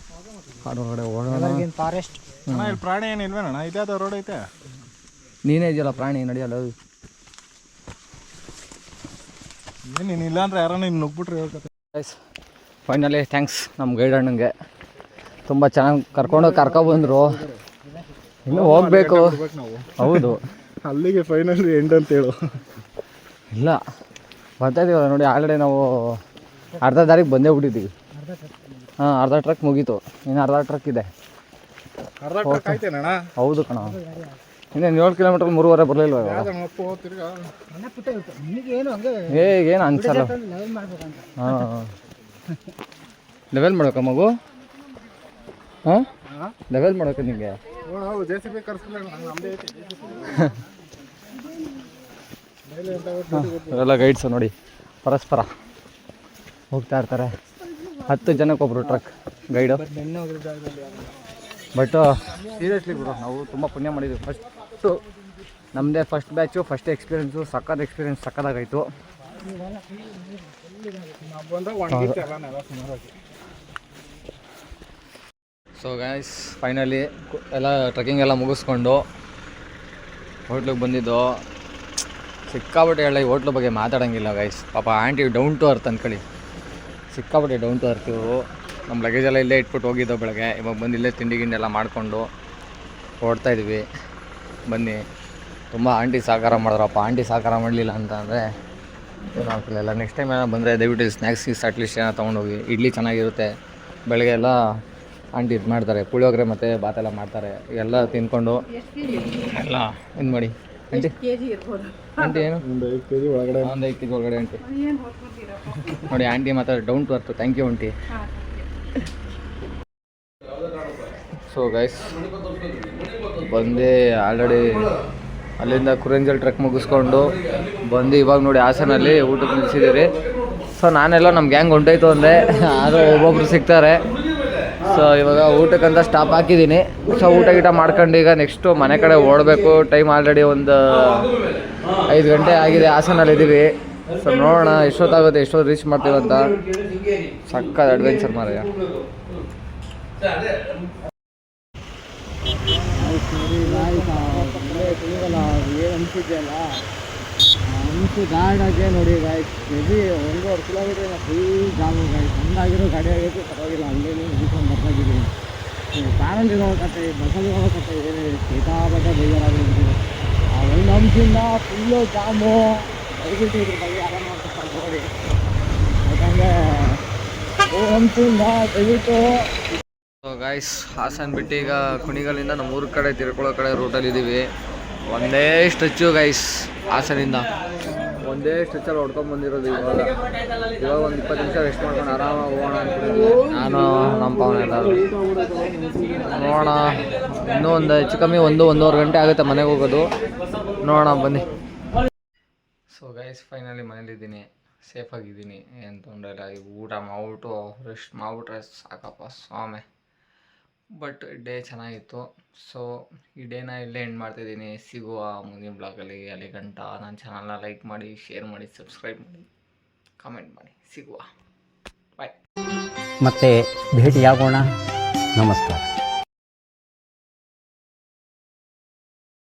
ಹೊರಗಡೆ ಓಡೋಣ. ಫಾರೆಸ್ಟ್. ಇಲ್ಲಿ ಪ್ರಾಣಿ ಏನಿಲ್ವೇನಣ್ಣ? ಇದ್ಯಾವ್ದು ರೋಡ್ ಐತೆ? ನೀನೇ ಇದೆಯಲ್ಲ ಪ್ರಾಣಿ ನಡೆಯಲ್ಲ. ನೀನು ಇಲ್ಲ ಅಂದ್ರೆ ಯಾರನ್ನ ಇನ್ನು ನುಗ್ಬಿಟ್ರೆ ಹೇಳ್ಕತ್ತೆ. ಫೈನಲಿ ಥ್ಯಾಂಕ್ಸ್ ನಮ್ಮ ಗೈಡ್ ಅಣ್ಣಂಗೆ, ತುಂಬ ಚೆನ್ನಾಗಿ ಕರ್ಕೊಬಂದರು. ಇನ್ನೂ ಹೋಗಬೇಕು. ಹೌದು, ಅಲ್ಲಿಗೆ ಫೈನಲಿ ಎಂಡ್ ಅಂತ ಹೇಳು. ಇಲ್ಲ ಬರ್ತಾ ಇದೀವಲ್ಲ ನೋಡಿ, ಆಲ್ರೆಡಿ ನಾವು ಅರ್ಧ ದಾರಿಗೆ ಬಂದೇ ಬಿಟ್ಟಿದ್ದೀವಿ. ಹಾಂ, ಅರ್ಧ ಟ್ರಕ್ ಮುಗೀತು, ಇನ್ನು ಅರ್ಧ ಟ್ರಕ್ ಇದೆ. ಹೌದು ಕಣ, ಇನ್ನೇನು 7 ಕಿಲೋಮೀಟರ್ 3.5 ಬರಲಿಲ್ವ ಇವಾಗ? ಏನು ಅನ್ಸಲ್ಲ. ಹಾಂ, ಲೆವೆಲ್ ಮಾಡ್ಬೇಕಾ ಮಗು? ಹಾಂ, ಲೆವೆಲ್ ಮಾಡ್ಬೇಕು ನಿಮಗೆ. ಇವೆಲ್ಲ ಗೈಡ್ಸು ನೋಡಿ, ಪರಸ್ಪರ ಹೋಗ್ತಾ ಇರ್ತಾರೆ. 10 ಜನಕ್ಕೊಬ್ರು trek guide. But seriously bro, ನಾವು ತುಂಬ ಪುಣ್ಯ ಮಾಡಿದ್ವಿ. ಫಸ್ಟು ನಮ್ಮದೇ ಫಸ್ಟ್ ಬ್ಯಾಚು, ಫಸ್ಟ್ ಎಕ್ಸ್ಪೀರಿಯೆನ್ಸು, ಸಕ್ಕದ ಎಕ್ಸ್ಪೀರಿಯೆನ್ಸ್, ಸಕ್ಕದಾಗಾಯಿತು. ಸೊ ಗೈಸ್, ಫೈನಲಿ ಎಲ್ಲ ಟ್ರೆಕ್ಕಿಂಗ್ ಎಲ್ಲ ಮುಗಿಸ್ಕೊಂಡು ಹೋಟ್ಲಿಗೆ ಬಂದಿದ್ದು. ಸಿಕ್ಕಾಪಟ್ಟೆ ಹೇಳ, ಈ ಹೋಟ್ಲ ಬಗ್ಗೆ ಮಾತಾಡೋಂಗಿಲ್ಲ ಗೈಸ್. ಪಾಪ ಆಂಟಿ ಡೌನ್ ಟು ಅರ್ತ್ ಅಂದ್ಕೊಳ್ಳಿ, ಸಿಕ್ಕಾಪಟ್ಟೆ ಡೌನ್ ಟು ಅರ್ತ್ ಇವರು. ನಮ್ಮ ಲಗೇಜೆಲ್ಲ ಇಲ್ಲೇ ಇಟ್ಬಿಟ್ಟು ಹೋಗಿದ್ದೋ ಬೆಳಗ್ಗೆ. ಇವಾಗ ಬಂದು ಇಲ್ಲೇ ತಿಂಡಿ ಗಿಂಡಿ ಎಲ್ಲ ಮಾಡಿಕೊಂಡು ಹೊರಡ್ತಾಯಿದ್ವಿ. ಬನ್ನಿ, ತುಂಬ ಆಂಟಿ ಸಹಕಾರ ಮಾಡಿದ್ರಪ್ಪ. ಆಂಟಿ ಸಹಕಾರ ಮಾಡಲಿಲ್ಲ ಅಂತ ಅಂದರೆ ಏನು ಆಗ್ತಿಲ್ಲ. ನೆಕ್ಸ್ಟ್ ಟೈಮ್ ಏನೋ ಬಂದರೆ ದಯವಿಟ್ಟು ಸ್ನ್ಯಾಕ್ಸ್ ಅಟ್ಲೀಸ್ಟ್ ಏನೋ ತೊಗೊಂಡೋಗಿ. ಇಡ್ಲಿ ಚೆನ್ನಾಗಿರುತ್ತೆ, ಬೆಳಗ್ಗೆ ಎಲ್ಲ ಆಂಟಿ ಇದು ಮಾಡ್ತಾರೆ, ಪುಳಿಯೋಗರೆ ಮತ್ತು ಬಾತೆಲ್ಲ ಮಾಡ್ತಾರೆ. ಎಲ್ಲ ತಿಂದ್ಕೊಂಡು ಎಲ್ಲ ಇದು ಮಾಡಿ. ಆಂಟಿ ಆಂಟಿ ಏನು ಒಂದು 5 kg ಒಳಗಡೆ, ಒಂದು 5 kg ಒಳಗಡೆ ಆಂಟಿ ನೋಡಿ. ಆಂಟಿ ಮಾತ್ರ down to earth. Thank you aunty. So guys, ಬಂದು ಆಲ್ರೆಡಿ ಅಲ್ಲಿಂದ ಕುರಂಜಲ್ ಟ್ರೆಕ್ ಮುಗಿಸ್ಕೊಂಡು ಬಂದು ಇವಾಗ ನೋಡಿ ಹಾಸನಲ್ಲಿ ಊಟಕ್ಕೆ ನಿಲ್ಸಿದ್ದೀರಿ. ಸೊ ನಾನೆಲ್ಲ ನಮ್ಮ ಗ್ಯಾಂಗ್ ಹೊಂಟೋಯ್ತು ಅಂದೆ, ಆದರೆ ಒಬ್ಬೊಬ್ರು ಸಿಗ್ತಾರೆ. ಸೊ ಇವಾಗ ಊಟಕ್ಕಂತ ಸ್ಟಾಪ್ ಹಾಕಿದ್ದೀನಿ. ಸೊ ಊಟ ಗೀಟ ಮಾಡ್ಕೊಂಡು ಈಗ ನೆಕ್ಸ್ಟು ಮನೆ ಕಡೆ ಓಡಬೇಕು. ಟೈಮ್ ಆಲ್ರೆಡಿ ಒಂದು 5 ಗಂಟೆ ಆಗಿದೆ. ಹಾಸನಲ್ಲಿದ್ದೀವಿ. ಸೊ ನೋಡೋಣ ಎಷ್ಟೊತ್ತಾಗುತ್ತೆ, ಎಷ್ಟೊತ್ತು ರೀಚ್ ಮಾಡ್ತೀವಂತ. ಸಕ್ಕತ್ ಅಡ್ವೆಂಚರ್ ಮಾರಯ್ಯ. ಏನು ಅನಿಸಿದೆಯಲ್ಲ, ಅನಿಸು ಗಾರ್ಡಾಗೆ ನೋಡಿ guys. Maybe 1.5 kilometre full jam guys. ಚೆಂದಾಗಿರೋ ಗಾಡಿ ಆಗೈತೆ, ಪರವಾಗಿಲ್ಲ. ಅಲ್ಲೇನು ಮುಗಿಸ್ಕೊಂಡು ಬರ್ತಾಗಿದ್ದೀನಿ. ಕಾರಲ್ಲಿ ಹೋಗತ್ತೆ, ಬಸ್ಸಲ್ಲಿ ಹೋಗತ್ತೆ, ಇದೇನೇ ಸಿಕ್ಕಾಪಟ್ಟೆ ಬೇಜಾರಾಗಿರ್ತೀವಿ. ಆ ಒಂದು ಅಂಶದಿಂದ ಫುಲ್ಲು ಜಾಮು. ದಯವಿಟ್ಟು ಇದ್ರ ಬಗ್ಗೆ ಯಾರು ಮಾಡ್ತಾರೆ ನೋಡಿ, ಯಾಕಂದರೆ ಅಂಶದಿಂದ ದಯವಿಟ್ಟು. ಸೊ ಗೈಸ್, ಹಾಸನ ಬಿಟ್ಟು ಈಗ ಕುಣಿಗಲ್ಲಿಂದ ನಮ್ಮ ಊರ ಕಡೆ ತಿರ್ಕೊಳ್ಳೋ ಕಡೆ ರೂಟಲ್ಲಿ ಇದ್ದೀವಿ. ಒಂದೇ ಸ್ಟ್ರೆಚ್ಚು ಗೈಸ್, ಹಾಸನಿಂದ ಒಂದೇ ಸ್ಟ್ರೆಚ್ಚಲ್ಲಿ ಹೊಡ್ಕೊಂಡು ಬಂದಿರೋದು. ಇವಾಗ ಒಂದು 20 ನಿಮಿಷ ರೆಸ್ಟ್ ಮಾಡ್ಕೊಂಡು ಆರಾಮಾಗಿ ಹೋಗೋಣ ಅಂದ್ಕೊಂಡಿದ್ವಿ ನಾನು, ನಮ್ಮ ಪವನ ಎಲ್ಲರೂ. ನೋಡೋಣ, ಇನ್ನೂ ಒಂದು ಹೆಚ್ಚು ಕಮ್ಮಿ 1-1.5 ಗಂಟೆ ಆಗುತ್ತೆ ಮನೆಗೆ ಹೋಗೋದು. ನೋಡೋಣ ಬನ್ನಿ. ಸೊ ಗೈಸ್, ಫೈನಲಿ ಮನೇಲಿದ್ದೀನಿ, ಸೇಫಾಗಿದ್ದೀನಿ, ಏನು ತೊಂದರೆ ಇಲ್ಲ. ಈಗ ಊಟ ಮಾಡ್ಬಿಟ್ಟು ರೆಸ್ಟ್ ಮಾಡಿಬಿಟ್ರೆ ಸಾಕಪ್ಪ ಸ್ವಾಮಿ. ಬಟ್ ಡೇ ಚೆನ್ನಾಗಿತ್ತು. ಸೊ ಈ ಡೇನ ಇಲ್ಲೇ ಎಂಡ್ ಮಾಡ್ತಿದ್ದೀನಿ. ಸಿಗುವ ಮುಂದಿನ ಬ್ಲಾಗಲ್ಲಿ. ಅಲ್ಲಿ ಗಂಟ ನನ್ನ ಚಾನಲ್ನ ಲೈಕ್ ಮಾಡಿ, ಶೇರ್ ಮಾಡಿ, ಸಬ್ಸ್ಕ್ರೈಬ್ ಮಾಡಿ, ಕಮೆಂಟ್ ಮಾಡಿ. ಸಿಗುವ, ಬಾಯ್. ಮತ್ತೆ ಭೇಟಿಯಾಗೋಣ. ನಮಸ್ಕಾರ.